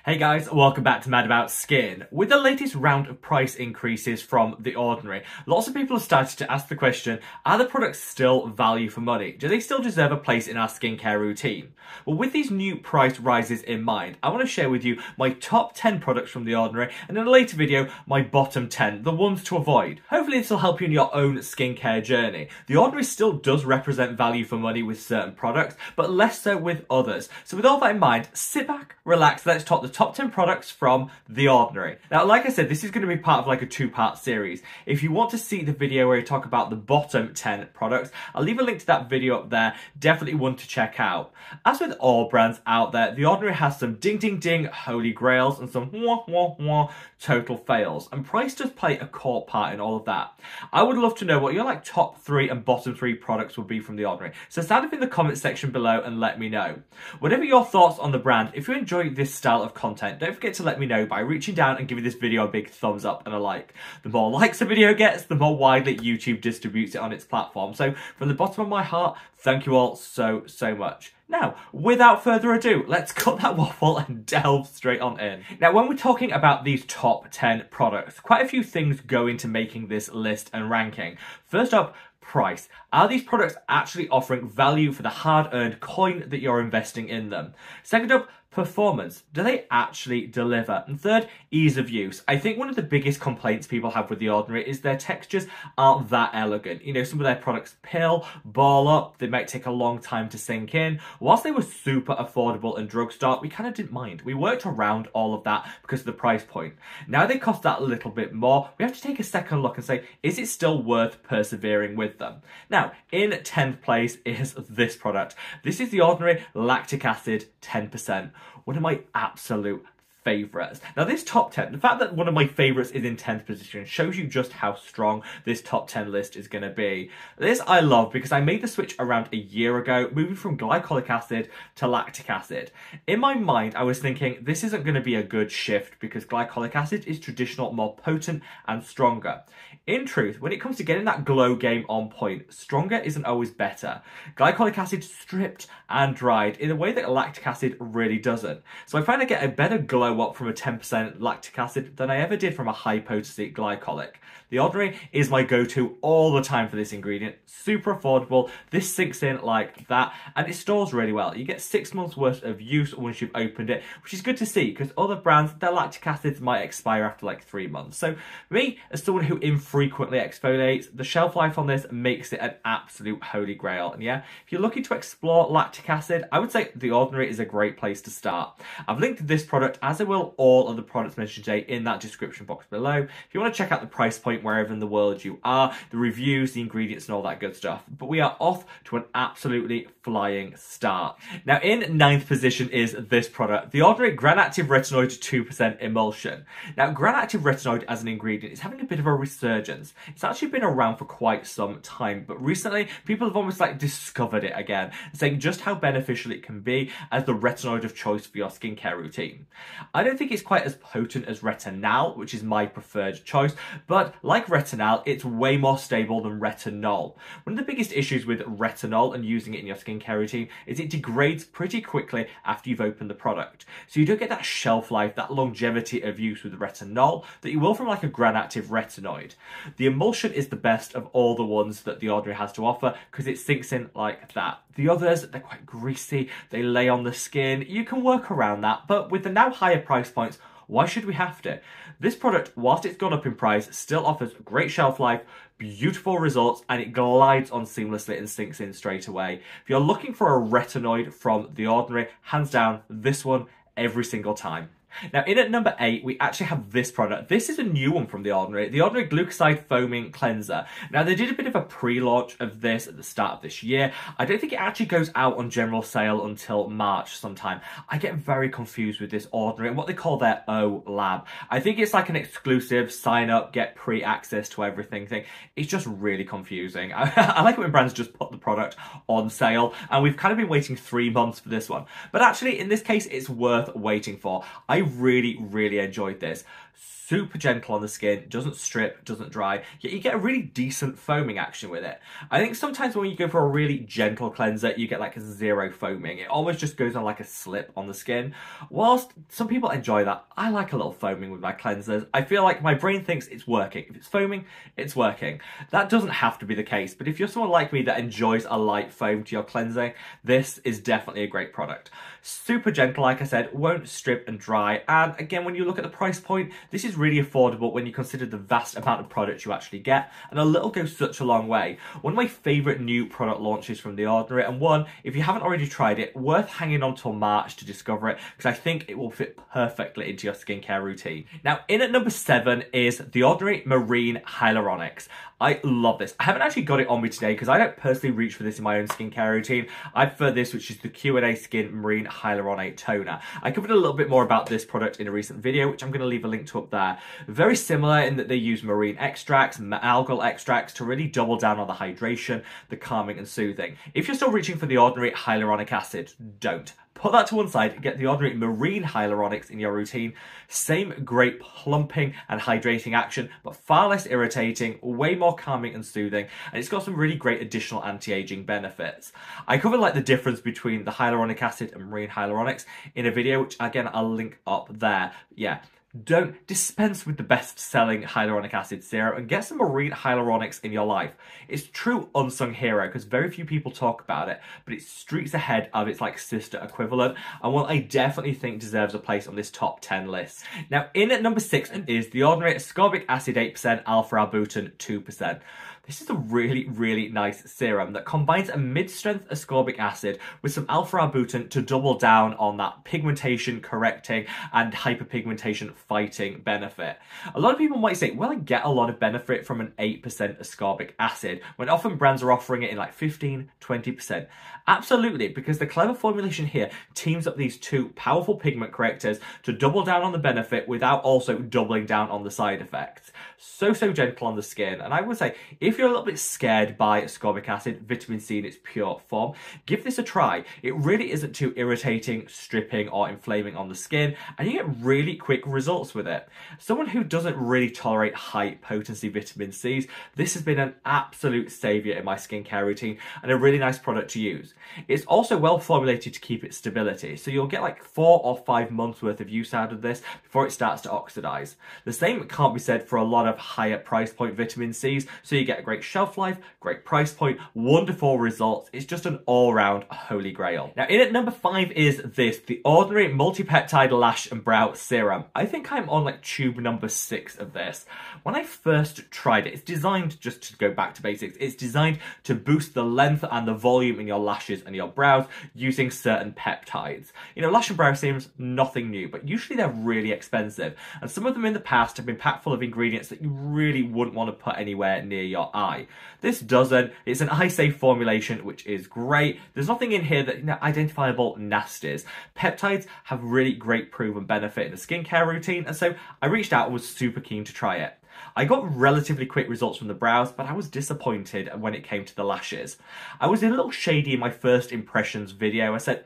Hey guys, welcome back to Mad About Skin. With the latest round of price increases from The Ordinary, lots of people have started to ask the question, are the products still value for money? Do they still deserve a place in our skincare routine? Well, with these new price rises in mind, I want to share with you my top 10 products from The Ordinary, and in a later video, my bottom 10, the ones to avoid. Hopefully this will help you in your own skincare journey. The Ordinary still does represent value for money with certain products, but less so with others. So with all that in mind, sit back, relax, let's talk the top 10 products from The Ordinary. Now, like I said, this is going to be part of like a two-part series. If you want to see the video where I talk about the bottom 10 products, I'll leave a link to that video up there. Definitely one to check out. As with all brands out there, The Ordinary has some ding ding ding holy grails and some wah wah wah total fails. And price does play a core part in all of that. I would love to know what your like top 3 and bottom 3 products would be from The Ordinary. So stand up in the comment section below and let me know. Whatever your thoughts on the brand, if you enjoy this style of content, don't forget to let me know by reaching down and giving this video a big thumbs up and a like. The more likes a video gets, the more widely YouTube distributes it on its platform. So from the bottom of my heart, thank you all so much. Now, without further ado, let's cut that waffle and delve straight on in. Now, when we're talking about these top 10 products, quite a few things go into making this list and ranking. First up, price. Are these products actually offering value for the hard-earned coin that you're investing in them? Second up, performance. Do they actually deliver? And third, ease of use. I think one of the biggest complaints people have with The Ordinary is their textures aren't that elegant. You know, some of their products pill, ball up, they might take a long time to sink in. Whilst they were super affordable and drugstore, we kind of didn't mind. We worked around all of that because of the price point. Now they cost that little bit more. We have to take a second look and say, is it still worth persevering with them? Now, in 10th place is this product. This is The Ordinary Lactic Acid 10%. One of my absolute favourites. Now this top 10, the fact that one of my favourites is in 10th position shows you just how strong this top 10 list is going to be. This I love because I made the switch around a year ago, moving from glycolic acid to lactic acid. In my mind, I was thinking this isn't going to be a good shift because glycolic acid is traditional, more potent and stronger. In truth, when it comes to getting that glow game on point, stronger isn't always better. Glycolic acid stripped and dried in a way that lactic acid really doesn't. So I find I get a better glow up from a 10% lactic acid than I ever did from a high potency glycolic. The Ordinary is my go-to all the time for this ingredient. Super affordable, this sinks in like that, and it stores really well. You get 6 months worth of use once you've opened it, which is good to see because other brands, their lactic acids might expire after like 3 months. So me, as someone who infrequently exfoliates, the shelf life on this makes it an absolute holy grail. And yeah, if you're looking to explore lactic acid, I would say The Ordinary is a great place to start. I've linked this product, as I will all of the products mentioned today, in that description box below. If you want to check out the price point wherever in the world you are, the reviews, the ingredients and all that good stuff. But we are off to an absolutely flying start. Now in 9th position is this product, The Ordinary Granactive Retinoid 2% Emulsion. Now Granactive Retinoid as an ingredient is having a bit of a resurgence. It's actually been around for quite some time, but recently people have almost like discovered it again, saying just how beneficial it can be as the retinoid of choice for your skincare routine. I don't think it's quite as potent as retinol, which is my preferred choice, but like retinol, it's way more stable than retinol. One of the biggest issues with retinol and using it in your skincare routine is it degrades pretty quickly after you've opened the product. So you don't get that shelf life, that longevity of use with retinol that you will from like a Granactive retinoid. The emulsion is the best of all the ones that The Ordinary has to offer because it sinks in like that. The others, they're quite greasy, they lay on the skin. You can work around that, but with the now higher price points, why should we have to? This product, whilst it's gone up in price, still offers great shelf life, beautiful results, and it glides on seamlessly and sinks in straight away. If you're looking for a retinoid from The Ordinary, hands down, this one every single time. Now in at number 8, we actually have this product. This is a new one from The Ordinary Glucoside Foaming Cleanser. Now they did a bit of a pre-launch of this at the start of this year. I don't think it actually goes out on general sale until March sometime. I get very confused with this Ordinary and what they call their O Lab. I think it's like an exclusive sign up, get pre-access to everything thing. It's just really confusing. I like it when brands just put the product on sale, and we've kind of been waiting 3 months for this one. But actually in this case, it's worth waiting for. I really enjoyed this. super gentle on the skin, doesn't strip, doesn't dry, yet you get a really decent foaming action with it. I think sometimes when you go for a really gentle cleanser, you get like a zero foaming. It almost just goes on like a slip on the skin. Whilst some people enjoy that, I like a little foaming with my cleansers. I feel like my brain thinks it's working. If it's foaming, it's working. That doesn't have to be the case, but if you're someone like me that enjoys a light foam to your cleansing, this is definitely a great product. Super gentle, like I said, won't strip and dry, and again, when you look at the price point, this is really affordable when you consider the vast amount of products you actually get, and a little goes such a long way. One of my favourite new product launches from The Ordinary, and one, if you haven't already tried it, worth hanging on till March to discover it, because I think it will fit perfectly into your skincare routine. Now, in at number 7 is The Ordinary Marine Hyaluronics. I love this. I haven't actually got it on me today because I don't personally reach for this in my own skincare routine. I prefer this, which is the Q&A Skin Marine Hyaluronate Toner. I covered a little bit more about this product in a recent video, which I'm going to leave a link to up there. Very similar in that they use marine extracts, algal extracts to really double down on the hydration, the calming and soothing. If you're still reaching for the ordinary hyaluronic acid, don't. Put that to one side and get the ordinary marine hyaluronics in your routine. Same great plumping and hydrating action, but far less irritating, way more calming and soothing, and it's got some really great additional anti-aging benefits. I covered like the difference between the hyaluronic acid and marine hyaluronics in a video, which again I'll link up there. Yeah. Don't dispense with the best-selling hyaluronic acid serum and get some marine hyaluronics in your life. It's a true unsung hero because very few people talk about it, but it streaks ahead of its like sister equivalent, and one I definitely think deserves a place on this top 10 list. Now, in at number 6 is the ordinary Ascorbic acid 8%, alpha arbutin 2%. This is a really, really nice serum that combines a mid-strength ascorbic acid with some alpha arbutin to double down on that pigmentation correcting and hyperpigmentation fighting benefit. A lot of people might say, well, I get a lot of benefit from an 8% ascorbic acid, when often brands are offering it in like 15, 20%. Absolutely, because the clever formulation here teams up these two powerful pigment correctors to double down on the benefit without also doubling down on the side effects. So gentle on the skin, and I would say, if you're a little bit scared by ascorbic acid, vitamin C in its pure form, give this a try. It really isn't too irritating, stripping, or inflaming on the skin, and you get really quick results with it. Someone who doesn't really tolerate high potency vitamin C's, this has been an absolute saviour in my skincare routine and a really nice product to use. It's also well formulated to keep its stability, so you'll get like 4 or 5 months worth of use out of this before it starts to oxidize. The same can't be said for a lot of higher price point vitamin C's, so you get a great shelf life, great price point, wonderful results. It's just an all-round holy grail. Now, in at number 5 is this, the ordinary Multi-Peptide Lash and Brow Serum. I think I'm on like tube number 6 of this. When I first tried it, it's designed, just to go back to basics, it's designed to boost the length and the volume in your lashes and your brows using certain peptides. You know, lash and brow serums, nothing new, but usually they're really expensive, and some of them in the past have been packed full of ingredients that you really wouldn't want to put anywhere near your eye. This doesn't. It's an eye-safe formulation, which is great. There's nothing in here that, you know, identifiable nasties. Peptides have really great proven benefit in the skincare routine, and so I reached out and was super keen to try it. I got relatively quick results from the brows, but I was disappointed when it came to the lashes. I was a little shady in my first impressions video. I said,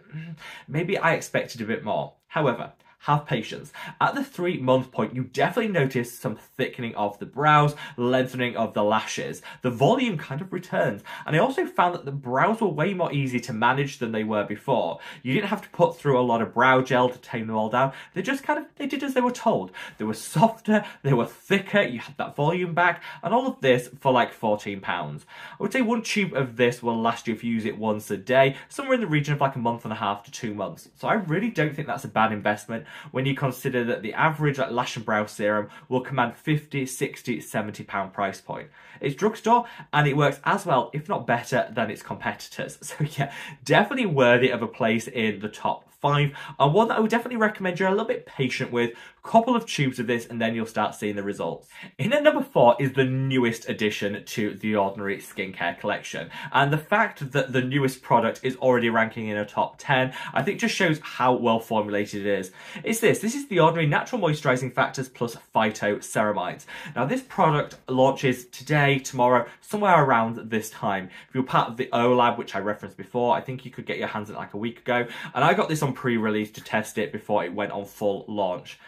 maybe I expected a bit more. However, have patience. At the 3-month point, you definitely notice some thickening of the brows, lengthening of the lashes. The volume kind of returns. And I also found that the brows were way more easy to manage than they were before. You didn't have to put through a lot of brow gel to tame them all down. They just they did as they were told. They were softer, they were thicker, you had that volume back, and all of this for like £14. I would say 1 tube of this will last you if you use it once a day, somewhere in the region of like a month and a half to 2 months. So I really don't think that's a bad investment when you consider that the average like lash and brow serum will command £50, £60, £70 price point. It's drugstore, and it works as well, if not better, than its competitors. So yeah, definitely worthy of a place in the top 5, and one that I would definitely recommend you're a little bit patient with. Couple of tubes of this and then you'll start seeing the results. In at number 4 is the newest addition to the Ordinary skincare collection, and the fact that the newest product is already ranking in a top 10 I think just shows how well formulated it is. It's this is the Ordinary Natural Moisturizing Factors plus Phytoceramides. Now this product launches today, tomorrow, somewhere around this time. If you're part of the O Lab, which I referenced before, I think you could get your hands on it like a week ago, and I got this on pre-release to test it before it went on full launch.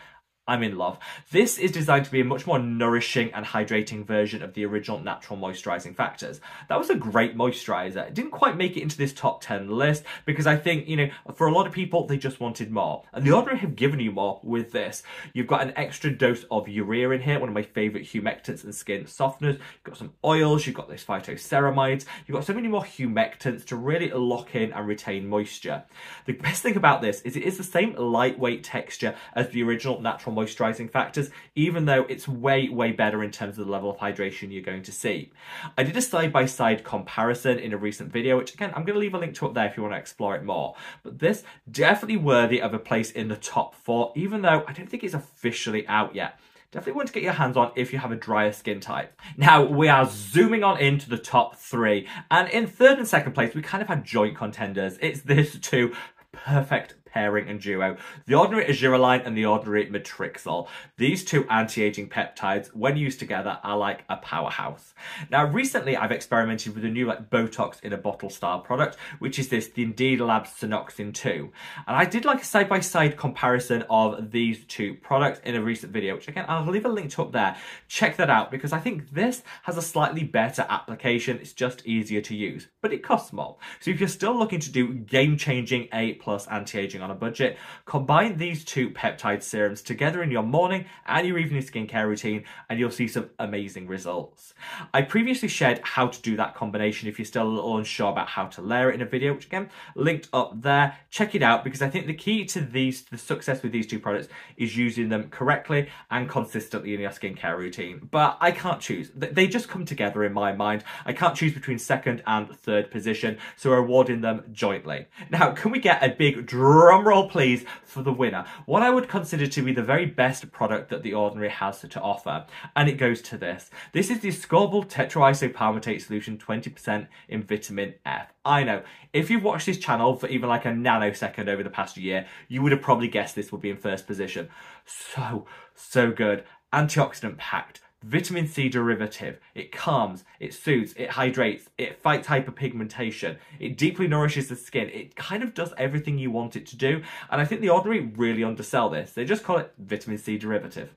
I'm in love. This is designed to be a much more nourishing and hydrating version of the original natural moisturizing factors. That was a great moisturizer. It didn't quite make it into this top 10 list because I think, you know, for a lot of people, they just wanted more. And The Ordinary have given you more with this. You've got an extra dose of urea in here, one of my favorite humectants and skin softeners. You've got some oils, you've got this phytoceramides, you've got so many more humectants to really lock in and retain moisture. The best thing about this is it is the same lightweight texture as the original natural moisturizing factors, even though it's way better in terms of the level of hydration you're going to see. I did a side-by-side comparison in a recent video, which again, I'm going to leave a link to up there if you want to explore it more. But this definitely worthy of a place in the top 4, even though I don't think it's officially out yet. Definitely want to get your hands on if you have a drier skin type. Now, we are zooming on into the top 3. And in third and second place, we kind of had joint contenders. It's this two perfect pairing and duo, The Ordinary Argireline and The Ordinary Matrixyl. These two anti-aging peptides, when used together, are like a powerhouse. Now, recently I've experimented with a new Botox in a bottle style product, which is this, the Indeed Labs Synoxin 2. And I did like a side-by-side comparison of these two products in a recent video, which again, I'll leave a link to up there. Check that out, because I think this has a slightly better application. It's just easier to use, but it costs more. So if you're still looking to do game-changing A+ anti-aging on a budget, combine these two peptide serums together in your morning and your evening skincare routine and you'll see some amazing results. I previously shared how to do that combination if you're still a little unsure about how to layer it in a video, which again, linked up there. Check it out, because I think the key to the success with these two products is using them correctly and consistently in your skincare routine. But I can't choose. They just come together in my mind. I can't choose between second and third position, so we're awarding them jointly. Now, can we get a big drum roll, please, for the winner? What I would consider to be the very best product that The Ordinary has to offer. And it goes to this. This is the Ascorbyl Tetraisopalmitate solution, 20% in vitamin F. I know, if you've watched this channel for even like a nanosecond over the past year, you would have probably guessed this would be in first position. So good. Antioxidant packed. Vitamin C derivative. It calms, it soothes, it hydrates, it fights hyperpigmentation, it deeply nourishes the skin. It kind of does everything you want it to do. And I think The Ordinary really undersell this. They just call it vitamin C derivative.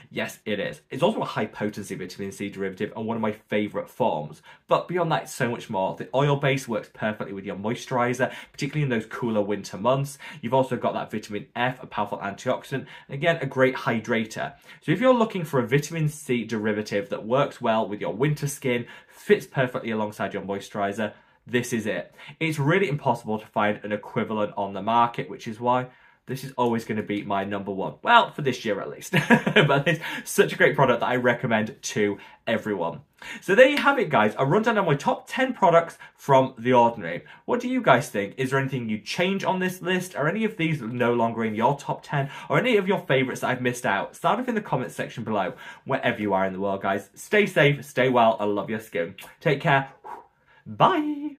Yes, it is. It's also a high potency vitamin C derivative and one of my favourite forms. But beyond that, it's so much more. The oil base works perfectly with your moisturiser, particularly in those cooler winter months. You've also got that vitamin F, a powerful antioxidant. Again, a great hydrator. So if you're looking for a vitamin C derivative that works well with your winter skin, fits perfectly alongside your moisturiser, this is it. It's really impossible to find an equivalent on the market, which is why this is always going to be my number one. Well, for this year at least. But it's such a great product that I recommend to everyone. So there you have it, guys. A rundown on my top 10 products from The Ordinary. What do you guys think? Is there anything you change on this list? Are any of these no longer in your top 10? Or any of your favourites that I've missed out? Start off in the comments section below, wherever you are in the world, guys. Stay safe, stay well, and love your skin. Take care. Bye.